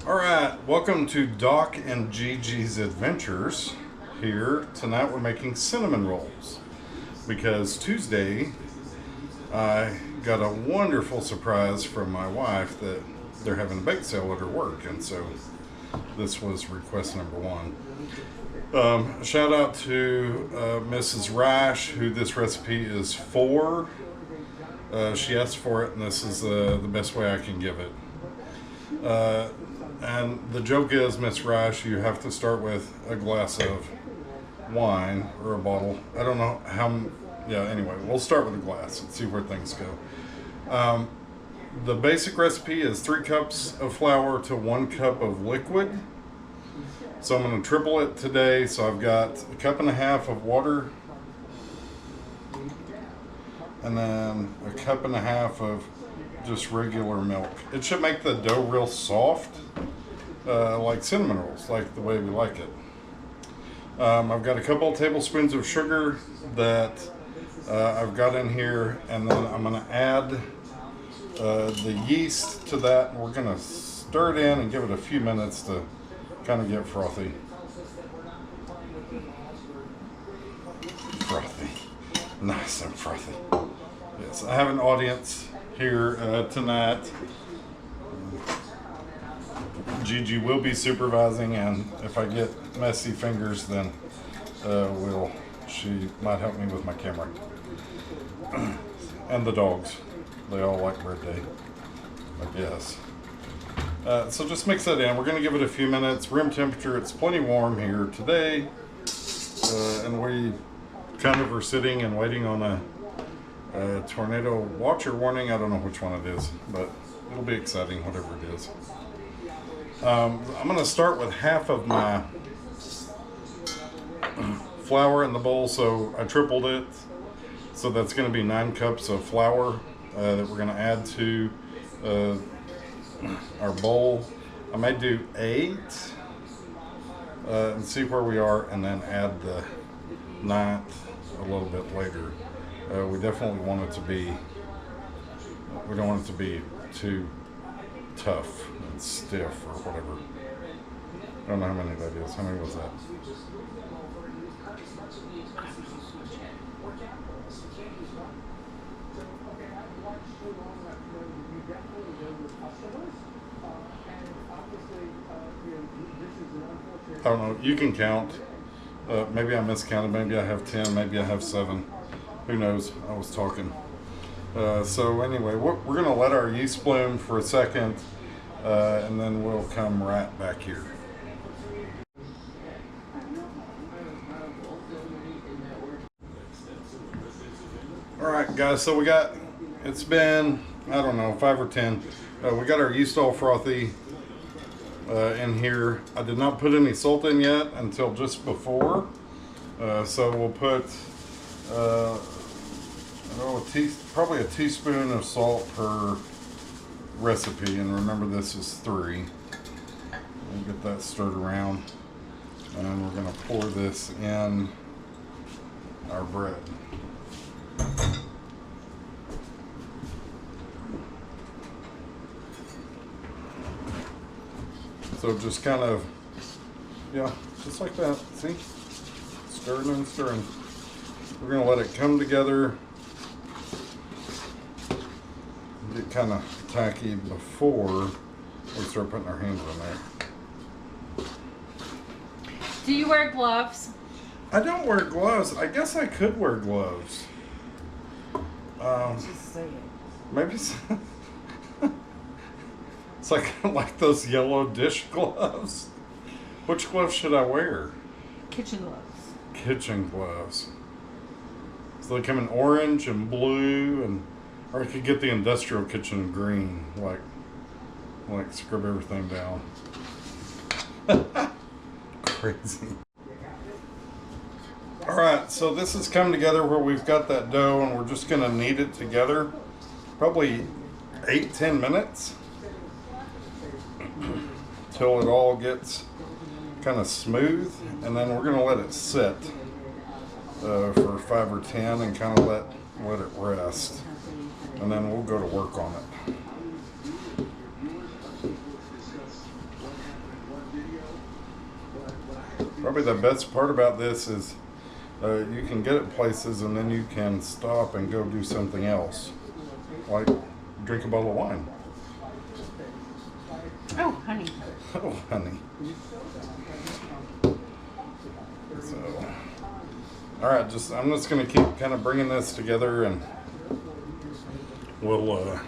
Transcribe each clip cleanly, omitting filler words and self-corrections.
Alright, welcome to Doc and Gigi's Adventures. Here, tonight we're making cinnamon rolls. Because Tuesday, I got a wonderful surprise from my wife that they're having a bake sale at her work. And so, this was request number one. Shout out to Mrs. Rash, who this recipe is for. She asked for it, and this is the best way I can give it. And the joke is, Miss Rash, you have to start with a glass of wine or a bottle. I don't know how. Yeah, anyway, we'll start with a glass and see where things go. The basic recipe is 3 cups of flour to 1 cup of liquid. So I'm going to triple it today. So I've got 1.5 cups of water, and then 1.5 cups of just regular milk. It should make the dough real soft, like cinnamon rolls, like the way we like it. I've got a couple of tablespoons of sugar that I've got in here, and then I'm going to add the yeast to that, and we're going to stir it in and give it a few minutes to kind of get frothy. Nice and frothy. Yes, I have an audience here tonight. Gigi will be supervising, and if I get messy fingers, then she might help me with my camera. And the dogs, they all like Bread Day, I guess. So just mix that in. We're going to give it a few minutes. Room temperature. It's plenty warm here today, and we kind of are sitting and waiting on a tornado watch or warning. I don't know which one it is, but it'll be exciting, whatever it is. I'm going to start with half of my flour in the bowl, so I tripled it. So that's going to be 9 cups of flour that we're going to add to our bowl. I may do 8 and see where we are, and then add the 9th a little bit later. We definitely want it to be, we don't want it to be too tough and stiff or whatever. I don't know how many that is. How many was that? I don't know. You can count. Maybe I miscounted. Maybe I have 10. Maybe I have 7. Who knows? I was talking. So anyway, we're going to let our yeast bloom for a second, and then we'll come right back here. All right, guys. So it's been, I don't know, 5 or 10. We got our yeast all frothy in here. I did not put any salt in yet until just before. So we'll put probably a teaspoon of salt per recipe, and remember this is 3. We'll get that stirred around, and we're going to pour this in our bread. So just kind of, yeah, just like that, see? Stirring and stirring. We're going to let it come together, get kind of tacky before we start putting our hands in there. Do you wear gloves? I don't wear gloves. I guess I could wear gloves. Just say it. Maybe it's like those yellow dish gloves. Which gloves should I wear? Kitchen gloves. Kitchen gloves. So they come in orange and blue, or I could get the industrial kitchen green, like scrub everything down. Crazy. All right, so this has come together where we've got that dough, and we're just gonna knead it together, probably 8-10 minutes, till it all gets kind of smooth, and then we're gonna let it sit for 5 or 10 and kind of let it rest, and then we'll go to work on it. Probably the best part about this is you can get it places and then you can stop and go do something else, like drink a bottle of wine. Oh, honey. Oh, honey. So, all right, I'm just gonna keep kind of bringing this together, and we'll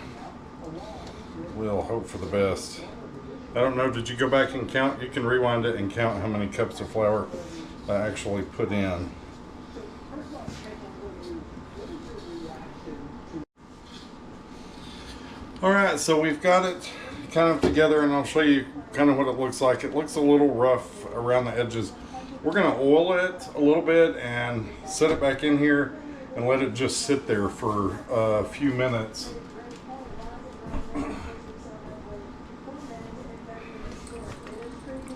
hope for the best. I don't know. Did you go back and count? You can rewind it and count how many cups of flour I actually put in. All right, so we've got it kind of together, and I'll show you kind of what it looks like. It looks a little rough around the edges. We're gonna oil it a little bit and set it back in here and let it just sit there for a few minutes.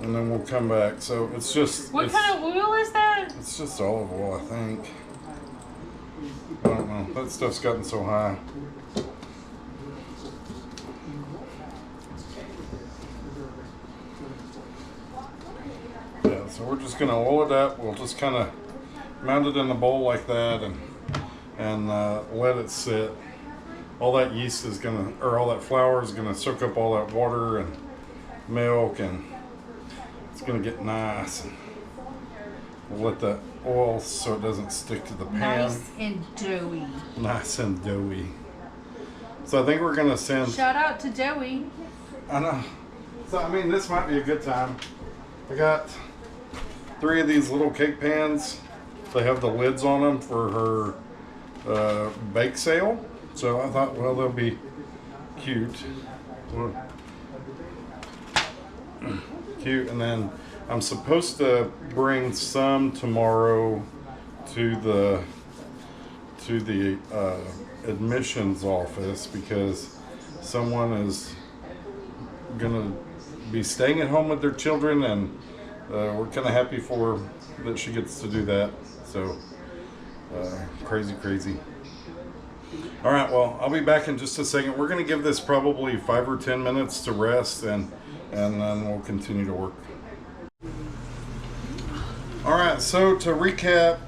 And then we'll come back. So it's just... What kind of oil is that? It's just olive oil, I think. I don't know. That stuff's gotten so high. Yeah, so we're just going to oil it up. We'll just kind of mount it in the bowl like that and let it sit. All that yeast is going to, or all that flour is going to soak up all that water and milk, and it's going to get nice. We'll let that oil so it doesn't stick to the pan. Nice and doughy. Nice and doughy. So I think we're going to send... Shout out to Doughy. I know. So, I mean, this might be a good time. I got 3 of these little cake pans. They have the lids on them for her bake sale. So I thought, well, they'll be cute. Cute. And then I'm supposed to bring some tomorrow to the admissions office, because someone is gonna be staying at home with their children, and we're kind of happy for her that she gets to do that. So crazy. All right, well, I'll be back in just a second. We're gonna give this probably 5 or 10 minutes to rest, and then we'll continue to work. All right, so to recap,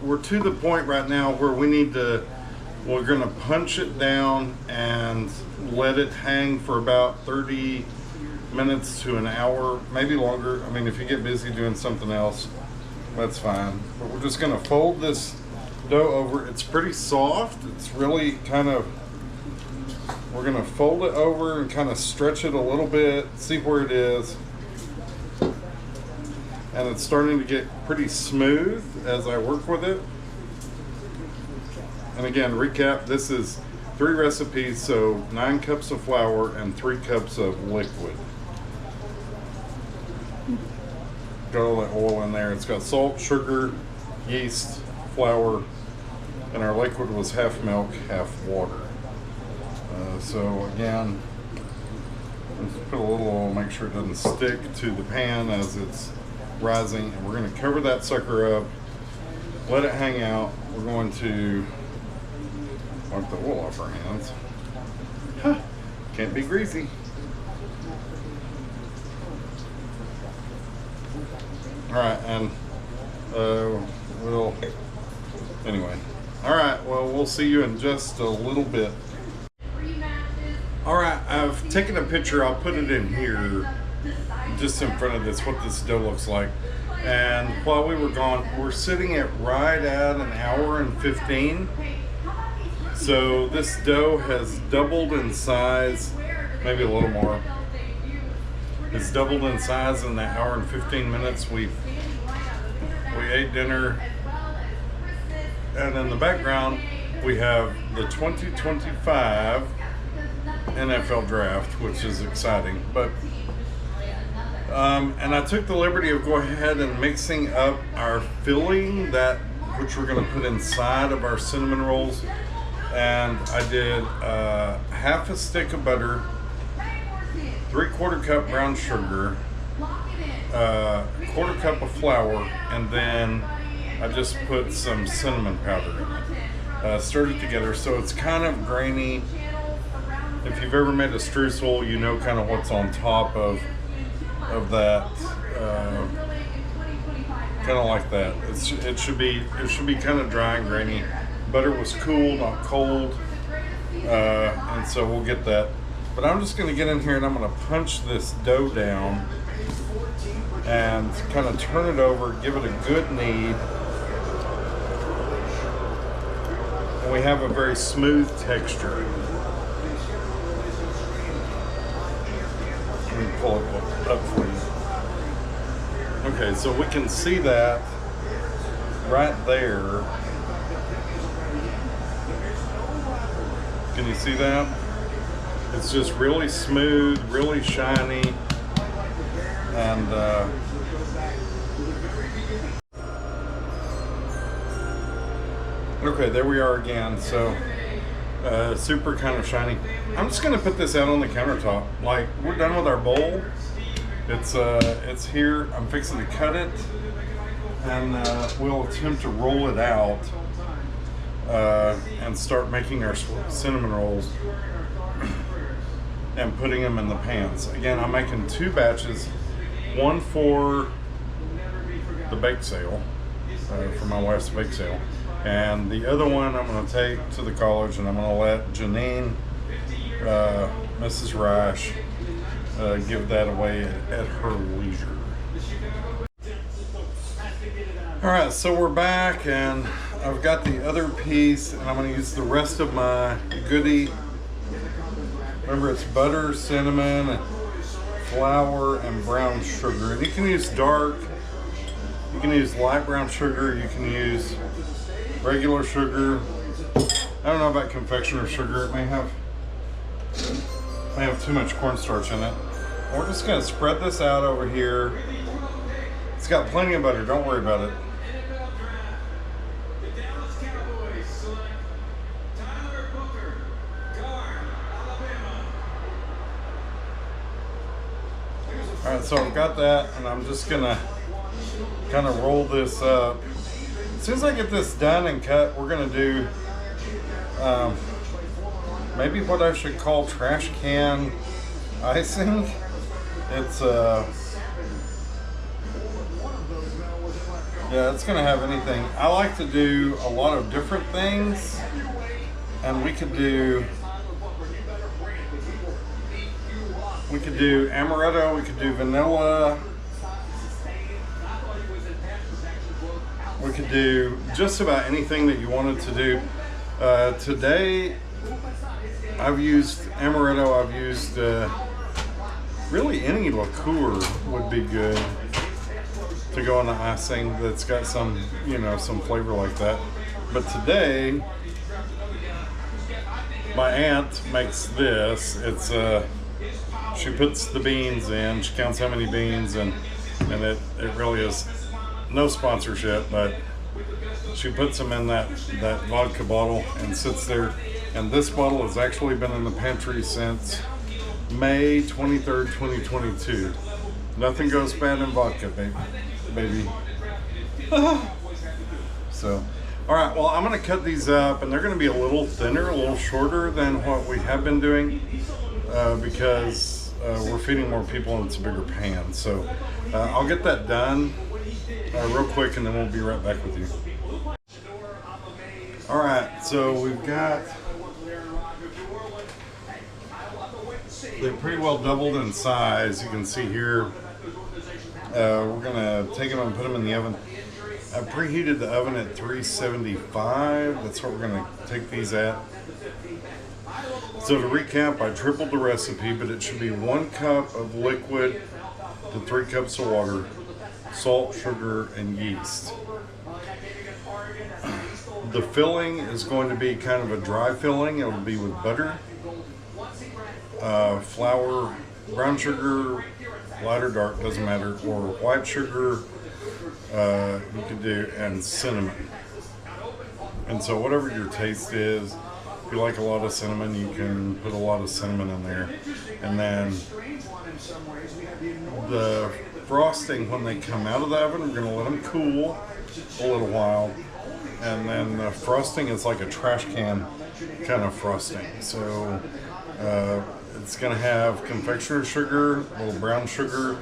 we're to the point right now where we're gonna punch it down and let it hang for about 30 minutes to an hour, maybe longer. I mean, if you get busy doing something else, that's fine. But we're just gonna fold this dough over. It's pretty soft. It's really we're gonna fold it over and kind of stretch it a little bit, see where it is. And it's starting to get pretty smooth as I work with it. And again, recap, this is 3 recipes, so 9 cups of flour and 3 cups of liquid. Got all that oil in there. It's got salt, sugar, yeast, flour, and our liquid was half milk, half water. So again, let's put a little oil, make sure it doesn't stick to the pan as it's rising. And we're going to cover that sucker up, let it hang out. We're going to wipe the oil off our hands. Huh. Can't be greasy. All right, and anyway. All right, well, we'll see you in just a little bit. All right, I've taken a picture. I'll put it in here, just in front of this, what this dough looks like. And while we were gone, we're sitting at right at an hour and 15. So this dough has doubled in size, maybe a little more. It's doubled in size in the hour and 15 minutes. We ate dinner, and in the background we have the 2025 NFL draft, which is exciting. But and I took the liberty of going ahead and mixing up our filling, which we're going to put inside of our cinnamon rolls. And I did half a stick of butter, 3/4 cup brown sugar, 1/4 cup of flour, and then I just put some cinnamon powder in it. Stirred it together so it's kind of grainy. If you've ever made a streusel, you know kind of what's on top of that kind of like that. It should be kind of dry and grainy. Butter was cool, not cold, and so we'll get that. But I'm just going to get in here and I'm going to punch this dough down and kind of turn it over, give it a good knead. And we have a very smooth texture. Let me pull it up for you. Okay, so we can see that right there. Can you see that? It's just really smooth, really shiny, and okay, there we are again. So super kind of shiny. I'm just gonna put this out on the countertop. Like, we're done with our bowl. It's here. I'm fixing to cut it, and we'll attempt to roll it out and start making our cinnamon rolls and putting them in the pans. Again, I'm making 2 batches, one for the bake sale, for my wife's bake sale, and the other one I'm going to take to the college, and I'm going to let Janine, Mrs. Rash, give that away at her leisure. Alright, so we're back, and I've got the other piece, and I'm going to use the rest of my goodie. Remember, it's butter, cinnamon, and flour, and brown sugar. And you can use dark, you can use light brown sugar, you can use regular sugar. I don't know about confectioner sugar. It may have too much cornstarch in it. And we're just going to spread this out over here. It's got plenty of butter. Don't worry about it. Alright, so I've got that, and I'm just gonna kind of roll this up. As soon as I get this done and cut, we're gonna do maybe what I should call trash can icing. It's yeah, it's gonna have anything. I like to do a lot of different things, and we could do amaretto, we could do vanilla, we could do just about anything that you wanted to do. Today I've used amaretto, I've used really any liqueur would be good to go on the icing that's got some, some flavor like that. But today my aunt makes this. It's she puts the beans in, she counts how many beans, and it really is no sponsorship, but she puts them in that vodka bottle and sits there. And this bottle has actually been in the pantry since May 23rd, 2022. Nothing goes bad in vodka, baby. So, all right, well, I'm gonna cut these up, and they're gonna be a little thinner, a little shorter than what we have been doing, because we're feeding more people and it's a bigger pan. So I'll get that done real quick, and then we'll be right back with you. All right, so we've got, they're pretty well doubled in size. You can see here. We're gonna take them and put them in the oven. I preheated the oven at 375. That's what we're gonna take these at. So to recap, I tripled the recipe, but it should be 1 cup of liquid to 3 cups of water, salt, sugar, and yeast. The filling is going to be kind of a dry filling. It will be with butter, flour, brown sugar, light or dark, doesn't matter, or white sugar, you could do, and cinnamon. And so whatever your taste is, if you like a lot of cinnamon, you can put a lot of cinnamon in there. And then the frosting, when they come out of the oven, we're going to let them cool a little while. And then the frosting is like a trash can kind of frosting. So It's gonna have confectioner sugar, a little brown sugar,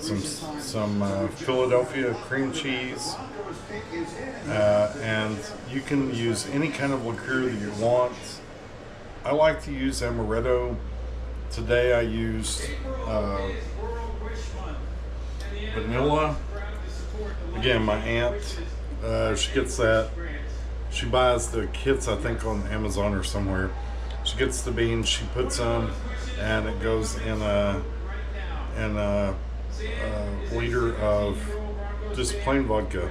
some Philadelphia cream cheese, and you can use any kind of liqueur that you want. I like to use amaretto. Today I used vanilla. Again, my aunt, she gets that. She buys the kits, I think, on Amazon or somewhere. She gets the beans, she puts them, and it goes in a liter of just plain vodka.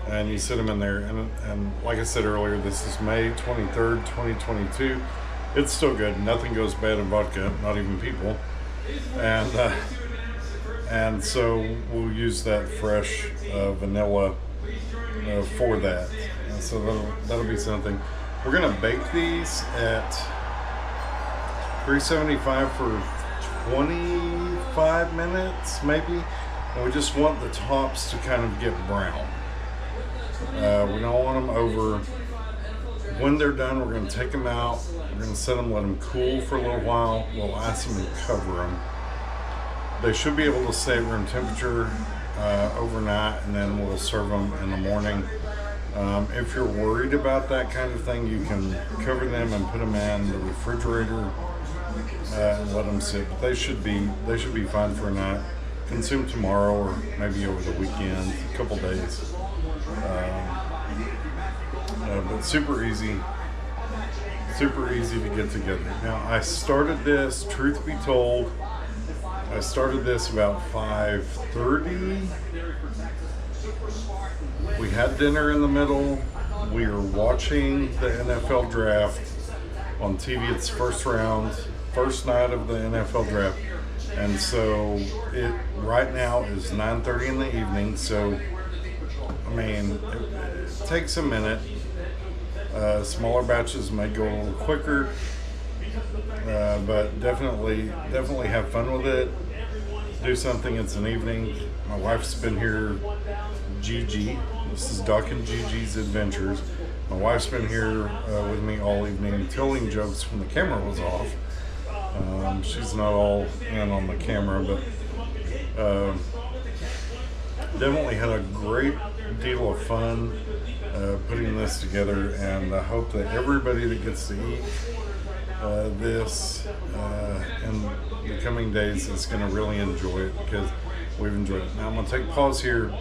And you sit them in there. And like I said earlier, this is May 23rd, 2022. It's still good. Nothing goes bad in vodka, not even people. And so we'll use that fresh vanilla for that. And so that'll be something. We're gonna bake these at 375 for 25 minutes, maybe. And we just want the tops to kind of get brown. We don't want them over. When they're done, we're gonna take them out. We're gonna set them, let them cool for a little while. We'll ice them and cover them. They should be able to stay at room temperature overnight, and then we'll serve them in the morning. If you're worried about that kind of thing, you can cover them and put them in the refrigerator and let them sit. But they should be fine for a night. Consume tomorrow or maybe over the weekend, a couple days. But super easy to get together. Now I started this, truth be told, I started this about 5:30. We had dinner in the middle. We were watching the NFL draft on TV. It's first round, first night of the NFL draft. And so it right now is 9:30 in the evening. So, I mean, it takes a minute. Smaller batches may go a little quicker, but definitely have fun with it. Do something. It's an evening. My wife's been here. Gigi. This is Doc and Gigi's Adventures. My wife's been here with me all evening, telling jokes when the camera was off. She's not all in on the camera, but definitely had a great deal of fun putting this together, and I hope that everybody that gets to eat this in the coming days is going to really enjoy it, because we've enjoyed it. Now I'm going to take a pause here.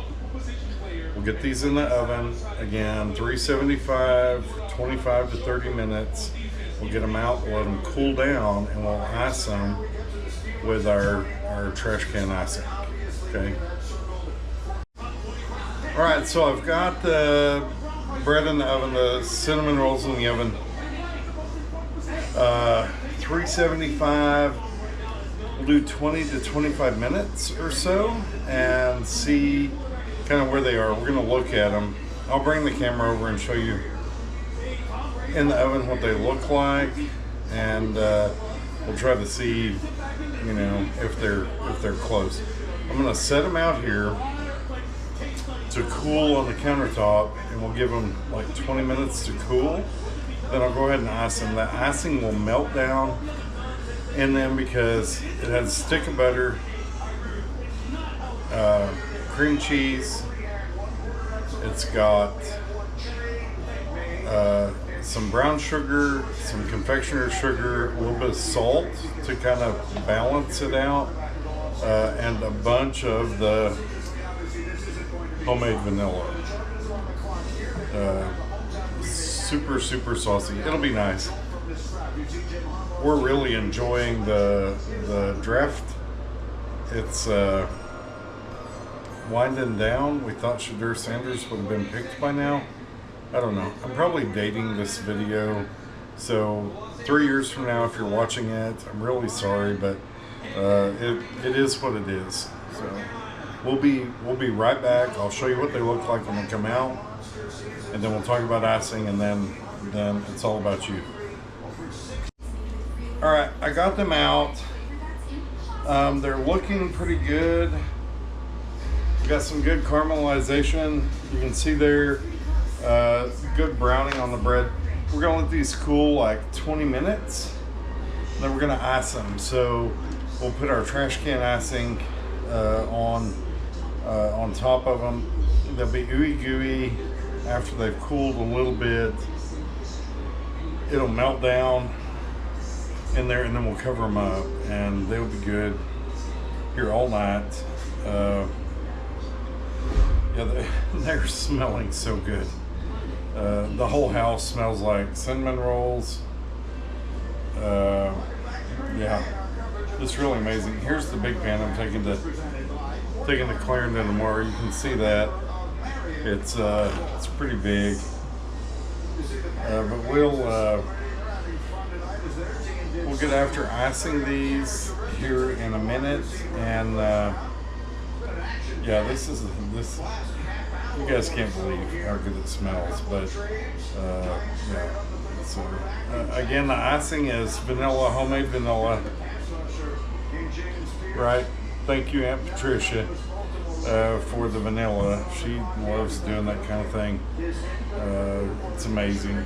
We'll get these in the oven, again, 375, 25 to 30 minutes. We'll get them out, we'll let them cool down, and we'll ice them with our trash can icing, okay? All right, so I've got the bread in the oven, the cinnamon rolls in the oven. 375, we'll do 20 to 25 minutes or so and see kind of where they are. We're gonna look at them. I'll bring the camera over and show you in the oven what they look like, and we'll try to see, you know, if they're close. I'm gonna set them out here to cool on the countertop, and we'll give them like 20 minutes to cool. Then I'll go ahead and ice them. That icing will melt down in them because it has a stick of butter, cream cheese. It's got some brown sugar, some confectioner sugar, a little bit of salt to kind of balance it out, and a bunch of the homemade vanilla. Super saucy. It'll be nice. We're really enjoying the draft. It's winding down. We thought Shedeur Sanders would have been picked by now. I don't know. I'm probably dating this video, so 3 years from now, if you're watching it, I'm really sorry, but it is what it is. So we'll be right back. I'll show you what they look like when they come out, and then we'll talk about icing, and then it's all about you. All right, I got them out. They're looking pretty good. We got some good caramelization. You can see there, good browning on the bread. We're gonna let these cool like 20 minutes, Then we're gonna ice them. So we'll put our trash can icing on top of them. They'll be ooey gooey after they've cooled a little bit. It'll melt down in there, and then we'll cover them up, and they'll be good here all night. They're smelling so good. The whole house smells like cinnamon rolls. Yeah, it's really amazing. Here's the big pan I'm taking to Clarendon tomorrow. You can see that it's pretty big. But we'll get after icing these here in a minute, and yeah, this. You guys can't believe how good it smells, but yeah. So again, the icing is vanilla, homemade vanilla. Right? Thank you, Aunt Patricia, for the vanilla. She loves doing that kind of thing. It's amazing.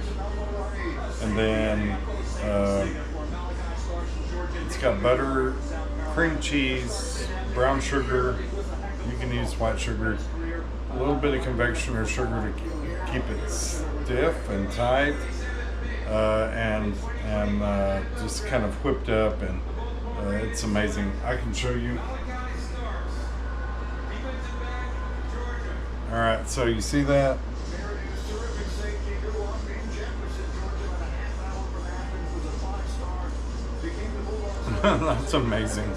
And then it's got butter, cream cheese, brown sugar. You can use white sugar. A little bit of confectioner sugar to keep it stiff and tight, and just kind of whipped up, and it's amazing. I can show you. All right, so you see that? That's amazing.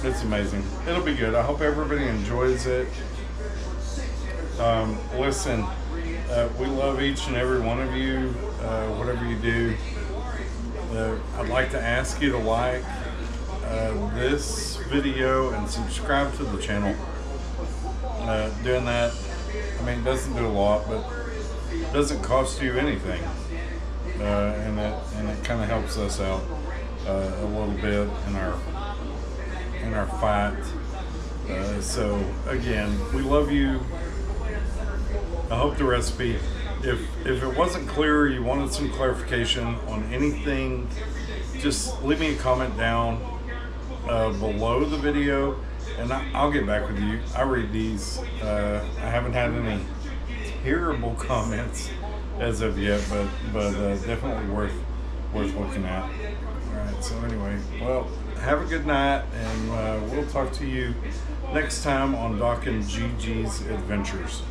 It's amazing. It'll be good. I hope everybody enjoys it. Listen, we love each and every one of you, whatever you do. I'd like to ask you to like this video and subscribe to the channel. Doing that, I mean, it doesn't do a lot, but it doesn't cost you anything, and it kind of helps us out a little bit in our fight. So again, we love you. I hope the recipe, if it wasn't clear, or you wanted some clarification on anything, just leave me a comment down below the video, and I'll get back with you. I read these. I haven't had any terrible comments as of yet, but definitely worth looking at. All right. So anyway, well, have a good night, and we'll talk to you next time on Doc and Gigi's Adventures.